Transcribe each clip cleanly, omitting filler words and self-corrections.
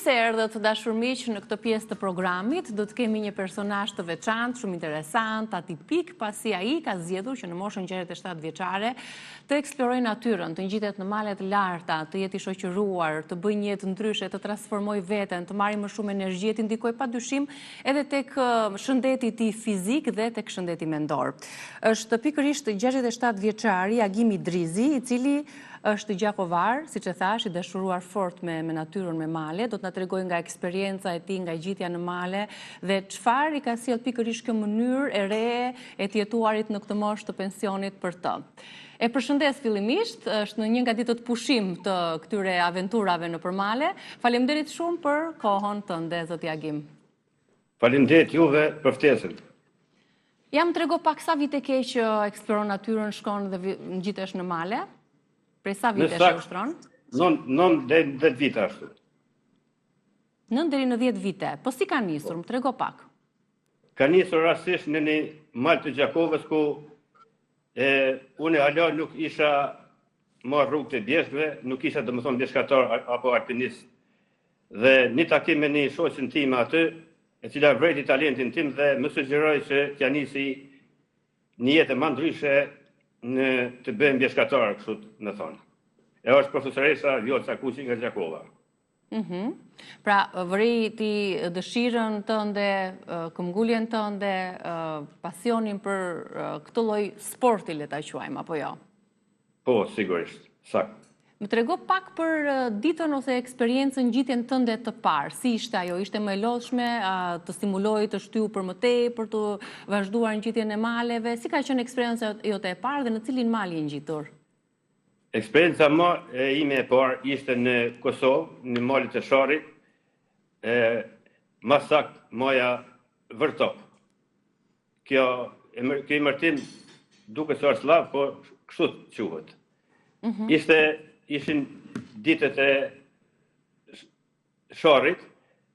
se erdhët dashur miq në këtë pjesë të programit. Do të kemi një personazh të veçantë, shumë interesant, atipik, pasi ai ka zgjedhur që në moshën 67 vjeçare të eksplorojë natyrën, të ngjitet në male të larta, të jetë i shoqëruar, të bëjë një jetë ndryshe, të transformojë veten, të marrë më shumë energji, të ndikojë padyshim edhe tek shëndeti i tij fizik dhe tek shëndeti mendor. Është pikërisht 67 vjeçari Agim Idrizi, i cili është gjakovar, siç e thash, i dashuruar fort me natyrën, me male. Do të na tregojë nga eksperienca e tij, nga gjitja në male dhe çfarë i ka sjell pikërisht kjo mënyrë e re e të jetuarit në këtë moshë të pensionit për të. E përshëndes fillimisht, është në një nga ditët pushim të këtyre aventurave në përmale. Faleminderit shumë për kohën tënde, zoti Agim. Faleminderit juve për ftesën. Jam trego pak sa vite ke që eksploron natyrën, shkon dhe ngjitesh në male? Prej sa vite që ushtron? 9 deri në 10 vite ashtu. 9 deri në 10 vite. Po si ka nisur? Më trego pak. Ka nisur rastisht në një mal të Gjakovës ku unë hala nuk isha marrë rrugë të bjeshkëve, nuk isha domethënë bjeshkatar apo alpinist. Dhe një takim me një shoqën time aty, e cila vreti talentin tim dhe më sugjeroi që t'ja nisi një jetë më ndryshe në të bëjmë bjeshkatarë, kështu më thonë. E është profesoresa Vjoca Kuqi nga Gjakova. Pra, vëri ti dëshirën tënde, këmbguljen tënde, pasionin për këtë lloj sporti, le ta quajmë, apo jo? Po, sigurisht, sakt. Më trego pak për ditën ose eksperiencën ngjitjen tënde të parë. Si ishte ajo? Ishte më e lodhshme, të stimuloi të shtyu për më tej, për të vazhduar ngjitjen e maleve? Si ka qenë eksperjenca jote e parë dhe në cilin mal je ngjitur? Eksperienca ime e parë ishte në Kosovë, në malit të Sharrit, më saktë maja Vërtop. Kjo emërtim duket se është slab, po kështu quhet. Ishin ditët e Sharrit,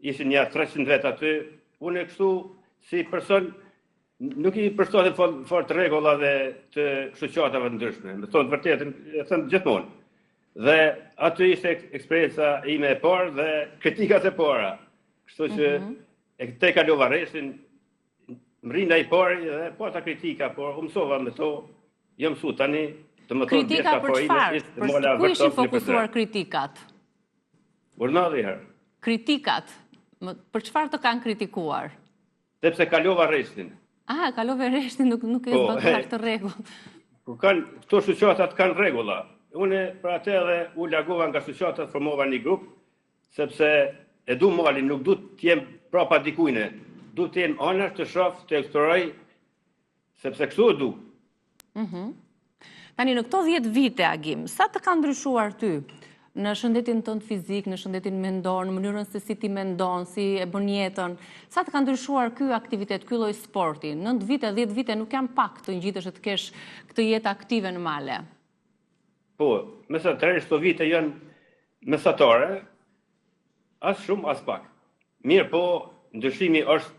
ishin një 300 vet aty, unë kështu si person nuk i përshtatet fort rregullave të shoqatave të ndryshme. Me thonë vërtetën, e them gjithmonë. Dhe aty ishte eksperienca ime e parë dhe kritikat e para. Kështu që e te kalova rreshin, mrinda i parë dhe po ta kritika, por u mësova me to, jo mësu tani. Kritika për çfarë? Për ku ishin fokusuar kritikat? Urnalli herë. Kritikat? Për çfarë të kanë kritikuar? Sepse kalova rreshtin. Kalove rreshtin, nuk e zbatuar të rregull. Këto shoqatat kanë rregulla. Unë për atë edhe u largova nga shoqatat, formova një grup, sepse e du malin, nuk du të jem prapa dikujne. Du të jem anash të shoh, të eksploroj, sepse kështu e du. Tani në këto 10 vite, Agim, sa të ka ndryshuar ty në shëndetin tënd fizik, në shëndetin mendor, në mënyrën se si ti mendon, si e bën jetën, sa të ka ndryshuar ky aktivitet, ky lloj sporti? 9 vite, 10 vite nuk janë pak të ngjitesh të kesh këtë jetë aktive në male. Po, mesatërisht këto vite janë mesatare, as shumë as pak. Mirë, po ndryshimi është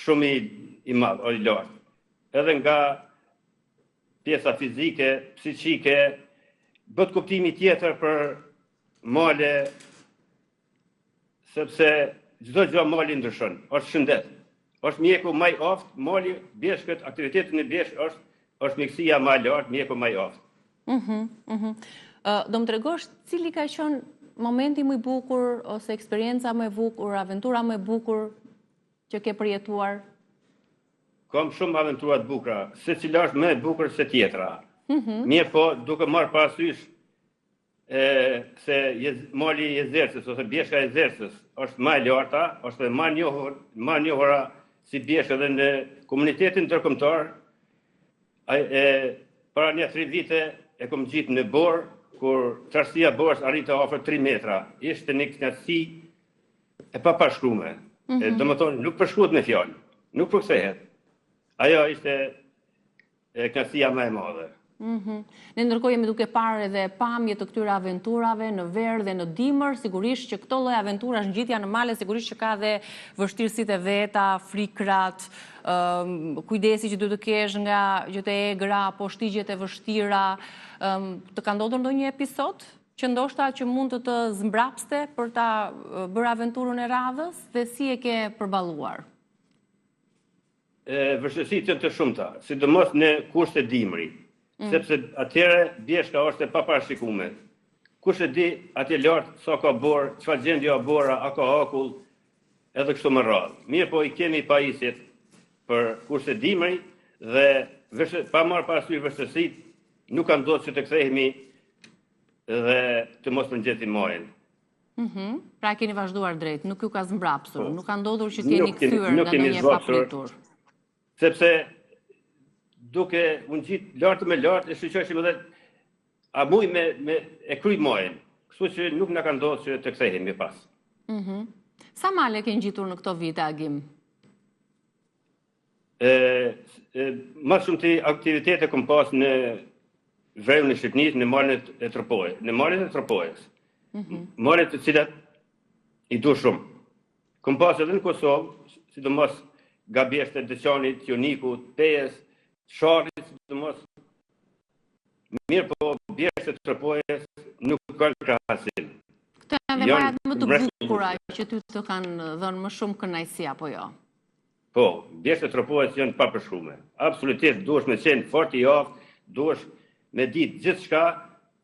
shumë i madh, i lartë. Edhe nga pjesa fizike, psiqike, bët kuptimi tjetër për male, sepse çdo gjë mali ndryshon, është shëndet. Është mjeku më i aftë, mali, bjeshkët, aktivitetin e bjeshkët është mjekësia më e lartë, mjeku më i aftë. Do më tregosh cili ka qenë momenti më i bukur ose eksperienca më e bukur, aventura më e bukur që ke përjetuar? Kam shumë aventura të bukura, se cila është më e bukur se tjetra. Mirë po, duke marrë parasysh se mali i Jezersës ose bjeshka e Jezersës është më e larta, është më e njohura si bjeshkë edhe në komunitetin ndërkombëtar. Para një 3 vite e kam gjitë në Borë, kur trashësia Borës arrite afër 3 metra. Ishte një kënaqësi e papashkruar. Domethënë nuk përshkruhet me fjalë, nuk përkthehet. Ajo ishte kënaqësia më e madhe. Ne ndërkohë jemi duke parë edhe pamje të këtyre aventurave në verë dhe në dimër, sigurisht që këto lloj aventurash ngjitja në male sigurisht që ka dhe vështirësitë e veta, frikrat, kujdesi që duhet të kesh nga gjët e egra apo shtigjet e vështira. Të ka ndodhur ndonjë episod që ndoshta që mund të zmbrapste për ta bërë aventurën e radhës dhe si e ke përballuar? Vështirësitë janë të shumta, sidomos në kushte dimri, sepse atëherë bjeshka është e paparashikuar. Kush e di atje lart sa ka borë, çfarë gjendje ka bora, a ka akull, edhe kështu me radhë. Mirë po i kemi pajisjet për kushte dimri dhe pa marrë parasysh vështirësitë, nuk ka ndodhur që të kthehemi dhe të mos përngjetim malin. Pra keni vazhduar drejt, nuk ju ka zmbrapsur, nuk ka ndodhur që t'jeni kthyer nga ndonjë papritur. Sepse duke u ngjit lart me lart, e shoqëshim edhe a muj me e kry malin. Kështu që nuk na ka ndodhur që të kthehemi pas. Sa male ke ngjitur në këto vite, Agim? Më shumë të aktivitete kom pas në vrejën e Shqipënisë, në malin e Tropojës. Në malin e Tropojës. Malet të cilat i du shumë. Kom pas edhe në Kosovë, sidomos Gabjeshte, Deçanit, Joniku, Pejes, Sharit, sidomos. Mirë po, bjeshte të Tropojës nuk kanë krahasim. Këto janë dhe marrat më të bukura që ty të kanë dhënë më shumë kënaqësi apo jo? Po, bjeshte të Tropojës janë pa përshkruar. Absolutisht duhesh me qenë fort i aftë, duhesh me ditë gjithçka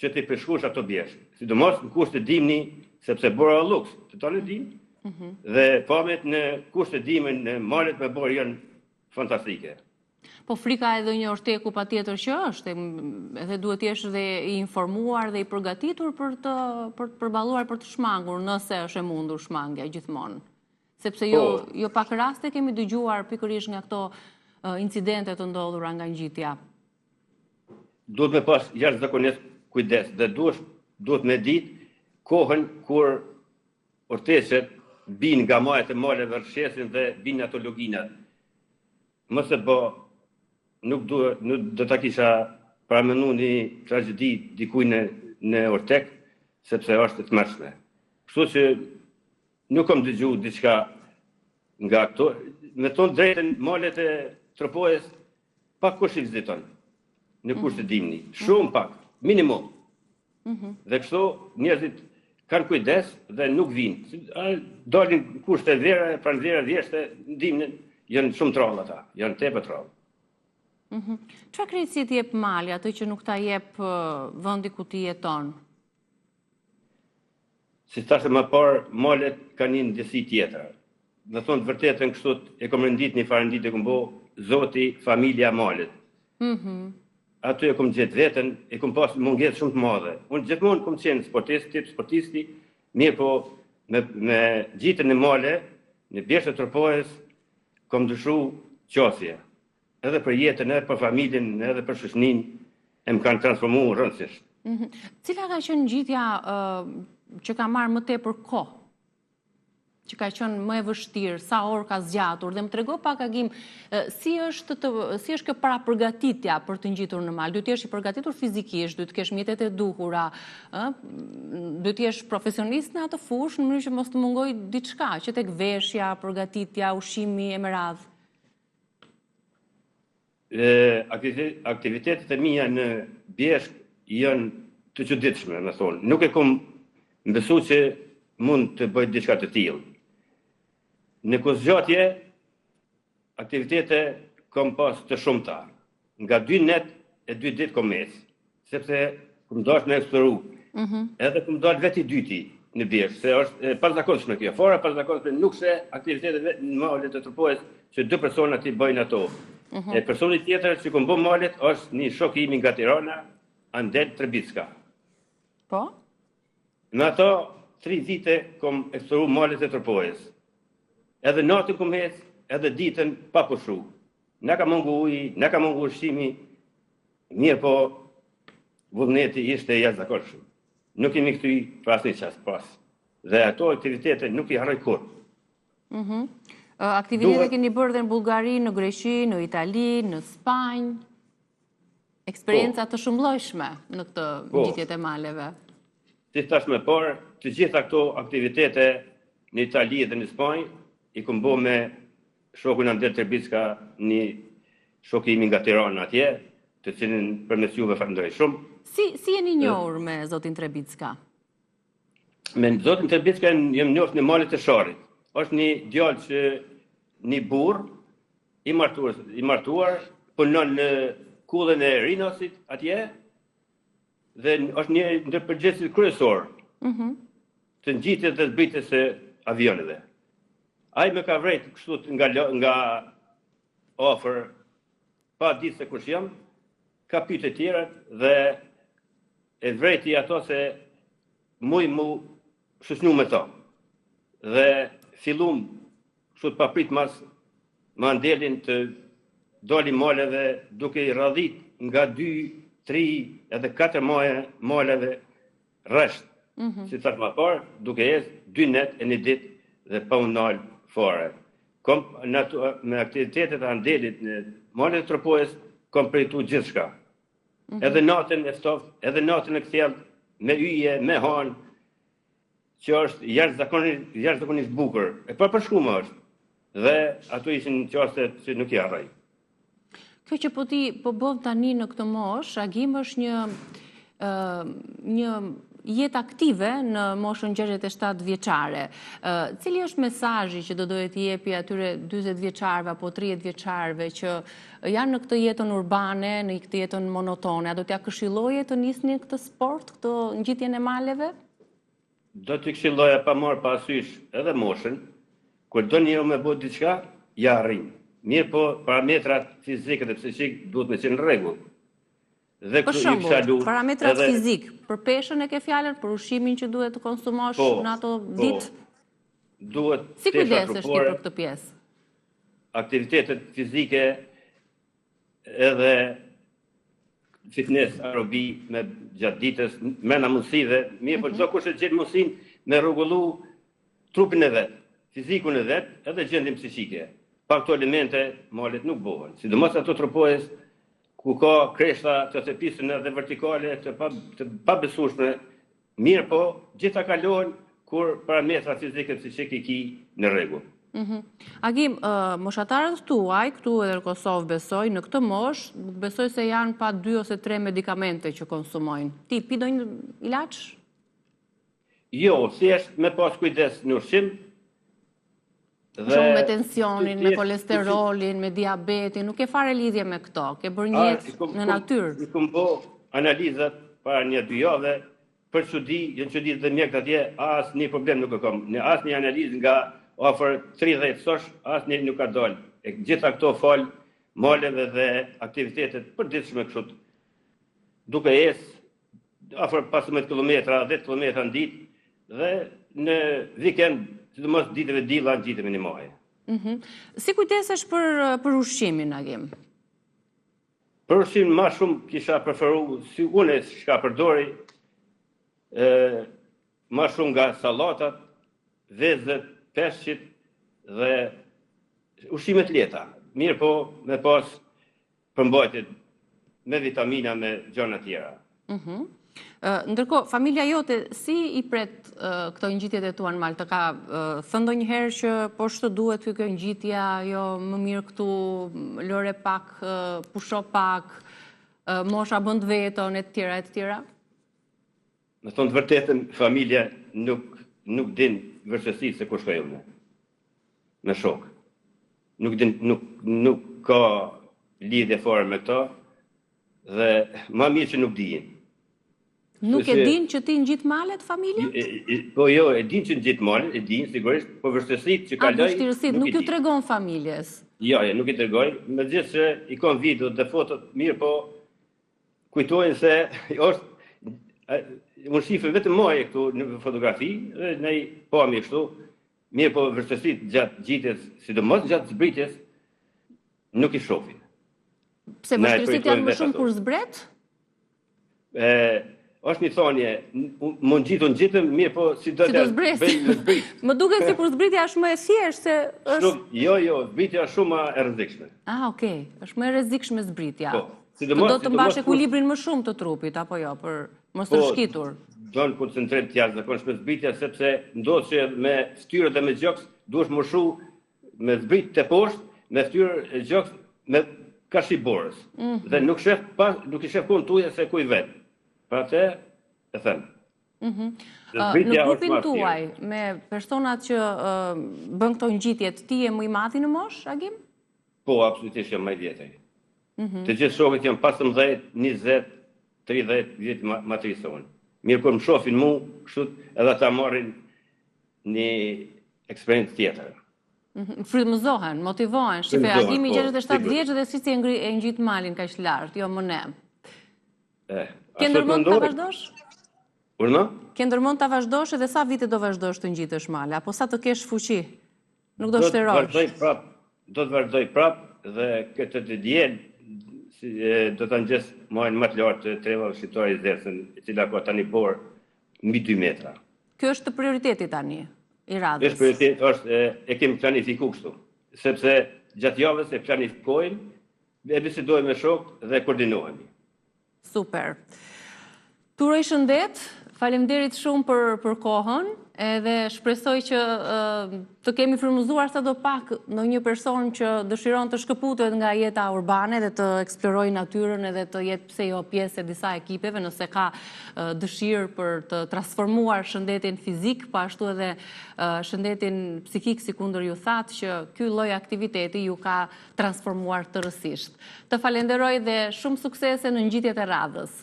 që të përshkruash ato bjeshtë. Sidomos në kushte dimni, sepse bora luks, të tonë dim, dhe pamet në kushte dimën në malet me borë janë fantastike. Po frika edhe një orteku patjetër që është, edhe duhet jesh dhe i informuar dhe i përgatitur për të përballuar, për të shmangur, nëse është e mundur shmangja gjithmonë. Sepse jo pak raste kemi dëgjuar pikërisht nga këto incidente të ndodhura nga ngjitja. Duhet me pas jashtëzakonisht kujdes dhe duhet me ditë kohën kur orteqet binë nga majët e maleve rrshesin dhe binë ato loginat. Mëse po nuk do ta kisha paramenu një tragjedi dikuj në ortek, sepse është e tmerrshme. Kështu që nuk kam dëgjuar diçka nga këto. Me tonë drejtën malet e Tropojës pak kush i viziton në kushte dimni. Shumë pak, minimum. Dhe kështu njerëzit kanë kujdes dhe nuk vinë. Dalin kushte vera, pranë vera vjeshte, dimnin, janë shumë trallë ata, janë tepër trallë. Çfarë krejtësi t'i jep mali, atë që nuk ta jep vendi ku ti jeton? Si thashë më parë, malet kanë një ndjesi tjetër. Në thonë të vërtetën kështu e kom rendit një farëndit e kom bo Zoti, familja malet. Aty e kom gjetë vetën, e kom pas mungesë shumë të madhe. Unë gjithmonë kom qenë sportisti, mirë po me gjitën e male, në bjeshtë të Tropojës, kom dëshru qasje. Edhe për jetën, edhe për familjen, edhe për shoqërinë, e më kanë transformu rëndësisht. Cila ka qenë ngjitja që ka marrë më tepër kohë? Që ka qenë më e vështirë, sa orë ka zgjatur, dhe më trego pak Agim, si është kjo parapërgatitja për të ngjitur në mal? Duhet të jesh i përgatitur fizikisht, duhet të kesh mjetet e duhura, duhet të jesh profesionist në atë fushë, në mënyrë që mos të mungoj diçka, që tek veshja, përgatitja, ushqimi e me radhë. Aktivitetet e mia në bjeshk janë të çuditshme, më thonë. Nuk e kam besuar që mund të bëj diçka të tillë. Në kozgjatje, aktivitete kom pas të shumta. Nga 2 net e 2 ditë kom mes, sepse kom dash me eksploru. Edhe kom dal veti dyti në bjeshk, se është pazakonshme kjo. Fora pazakonshme, nuk se aktivitetet në malet të Tropojës që 2 persona ti bëjnë ato. E personi tjetër që kom bë malet është një shok imi nga Tirana, Andel Trebicka. Po? Në ato 3 vite kom eksploru malet e Tropojës. Edhe natën kom hec, edhe ditën pa pushru. Na ka mungu uji, na ka mungu ushqimi, mirë po vullneti ishte jashtëzakonshëm. Nuk kemi kthye pas një çast pas. Dhe ato aktivitete nuk i harroj kurrë. Aktivitete keni bërë dhe në Bullgari, në Greqi, në Itali, në Spanjë. Eksperienca të shumëllojshme në këtë ngjitjet e maleve. Si thash më parë, të gjitha këto aktivitete në Itali dhe në Spanjë i kom bo me shokun Andel Trebicka, një shok imi nga Tirana atje, të cilin përmes juve falenderoj shumë. Si jeni njohur me zotin Trebicka? Me zotin Trebicka jem njohur në malet e Sharit. Është një djalë që një burr i martuar, punon në kullën e Rinosit atje dhe është një ndër përgjegjësit kryesor të ngjitjes dhe zbritjes së avioneve. Ai më ka vrejt kështu nga ofër, pa ditë se kush jam, ka pyetje të tjera dhe e vrejti ato se mu shëshnu me to. Dhe fillum kështu të paprit ma ndelin të doli maleve duke i radhit nga 2, 3 edhe 4 maleve rresht. Si thash më parë, duke ecë 2 net e 1 ditë dhe pa u nal fare. Me aktivitetet e andelit në malet e Tropojës kom përjetu gjithçka. Edhe natën e ftoft, edhe natën e kthjellët, me yje, me hanë, që është jashtëzakonisht bukur. E papërshkuar është. Dhe ato ishin çështet që nuk i harroj. Kjo që po ti po bën tani në këtë moshë, Agim është një jetë aktive në moshën 67 vjeçare. Cili është mesazhi që do doje t'i jepi atyre 40 vjeçarve apo 30 vjeçarve që janë në këtë jetën urbane, në këtë jetën monotone? A do t'ja këshilloje të nisnin këtë sport, këtë ngjitjen e maleve? Do t'i këshilloja pa marrë parasysh edhe moshën. Kur do njëro me bëjë diçka, ja arrin. Mirë po, parametrat fizike dhe psikik duhet me qenë në rregull. Për shembull, parametrat fizik, për peshën e ke fjalën, për ushqimin që duhet të konsumosh në ato ditë? Duhet si kujdesesh ti për këtë pjesë? Aktivitetet fizike edhe fitness, aerobi me gjatë ditës, mena mundësive, mirë po çdo kush e gjen mundësinë me rregullu trupin e vet, fizikun e vet, edhe gjendjen psikike. Pa këto elemente, malet nuk bëhen. Sidomos ato Tropojës, ku ka kreshta të thepisën edhe vertikale, të pabesueshme, mirë po, gjitha kalohen kur parametrat fizike psikike ki në rregull. Agim, moshatarët tuaj, këtu edhe në Kosovë besoj, në këtë moshë, besoj se janë pa 2 ose 3 medikamente që konsumojnë. Ti pi ndonjë ilaç? Jo, thjesht me pas kujdes në ushqim. Shumë me tensionin, me kolesterolin, me diabetin, nuk e fare lidhje me këto, ke bërë një jetë në natyrë. I kom bo analizat para 1-2 javë, për çudi, janë çudi dhe mjekët atje, asë një problem nuk e kom. Në asë një analizë nga ofër 30 sosh, asë një nuk ka dalë. E gjitha këto falë, maleve dhe aktivitetet për ditëshme kështu. Duke ecë ofër 15 km, 10 km në ditë, dhe në vikend, sidomos ditëve dilla, ditëve në muaj. Si kujdesesh për ushqimin, Agim? Për ushqimin më shumë kisha preferu, si unë çka përdori, më shumë nga sallatat, vezët, peshqit dhe ushqimet lehta. Mirë po me pas përmbajtje me vitamina, me gjëra të tjera. Ndërkohë, familja jote si i pret këto ngjitjet e tua në mal? Të ka thënë ndonjëherë që po ç'të duhet kjo ngjitja, jo më mirë këtu, lëre pak, pusho pak, mosha bën veton e të tjera e të tjera? Me thonë të vërtetën, familja nuk din vërtetësisht se ku shkoj unë. Me shok. Nuk ka lidhje fare me këto dhe më mirë që nuk dihin. Nuk e din që ti ngjit malet, familja? Po jo, e din që ngjit malet, e din sigurisht, po vështirësitë që kaloj. Vështirësitë nuk ju tregon familjes. Jo, nuk i tregoj, megjithëse i kam video dhe fotot mirë, po kujtojnë se është unë shifë vetëm moje këtu në fotografi dhe ne po mi kështu, mirë po vështirësitë gjatë gjitjes, sidomos gjatë zbritjes, nuk i shohin. Pse vështirësitë janë më shumë kur zbret? Është një thonje, mund gjitëm, mirë po si do të bëjmë në zbrit. Më duket se kur zbritja është më e thjeshtë se është... Jo, zbritja është shumë e rrezikshme. Okej, është më e rrezikshme zbritja. Të do të mbash ekuilibrin më shumë të trupit, apo jo, për mos të shkitur. Do në koncentret të jashtëzakonshme zbritja, sepse ndodhë që me ftyrë dhe me gjoks, duhesh më shu me zbrit të poshtë, me ftyrë e gjoks me kashi borës. Dhe nuk i shef punë tuja se kuj vetë. Pra të, e thëmë. Në grupin tuaj, me personat që bën këto ngjitjet, ti je më i madhi në mosh, Agim? Po, absolutisht jam më i vjetër. Të gjithë shokët janë 15, 20, 30 vjetë më të risonë. Mirë kur më shofin mu, kështu edhe ta marrin një eksperiencë tjetër. Frymëzohen, motivohen. Shife, Agimi 67 vjeç dhe si e ngjit malin kaq lart, jo më ne. Ke ndërmend ta vazhdosh? Urna? Ke ndërmend ta vazhdosh edhe sa vite do vazhdosh të ngjitesh male, apo sa të kesh fuqi? Nuk do shterosh. Do të vazhdoj prap dhe këtë të diel do të ngjes majën më të lartë të treva shqiptare i Zersën, e cila ka tani borë mbi 2 metra. Kjo është prioriteti tani i radhës. Është prioritet, e kemi planifikuar kështu, sepse gjatë javës e planifikojmë, e bisedojmë me shokë dhe koordinohemi. Super. Turoj shëndet, faleminderit shumë për kohën, edhe shpresoj që të kemi frymëzuar sadopak ndonjë person që dëshiron të shkëputet nga jeta urbane dhe të eksplorojë natyrën edhe të jetë pse jo pjesë e disa ekipeve, nëse ka dëshirë për të transformuar shëndetin fizik, po ashtu edhe shëndetin psikik, si kundër ju thatë që ky lloj aktiviteti ju ka transformuar tërësisht. Të falenderoj dhe shumë suksese në ngjitjet e radhës.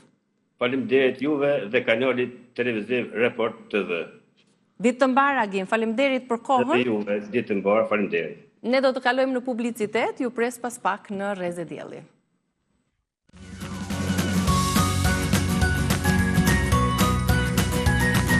Faleminderit juve dhe kanalit televiziv Report TV. Ditë të mbarë, Agim, faleminderit për kohën. Dhe juve, ditë të mbarë, faleminderit. Ne do të kalojmë në publicitet, ju pres pas pak në Rrezë e Dielli.